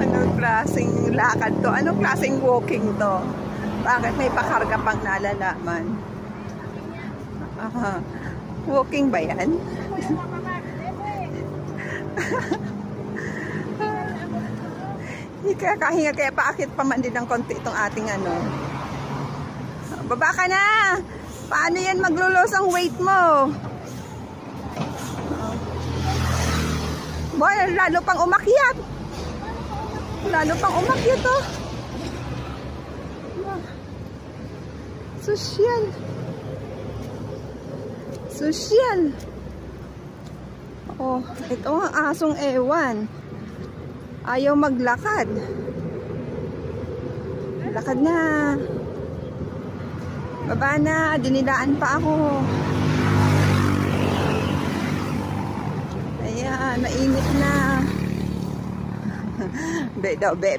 Anong klaseng lakad to? Anong klaseng walking to? Bakit may pakarga pang nalalaman? Walking ba yan? Kakahinga kaya paakit pa man din ng konti itong ating ano. Baba ka na! Paano yan maglulos ang weight mo? Boy, lalo pang umakyat. Lalo pang umakyat oh. Sosyal. Sosyal. Oh, ito ang asong ewan. Ayaw maglakad. Lakad na. Baba na. Dinilaan pa ako. Ayan, mainit na. Be daw, be.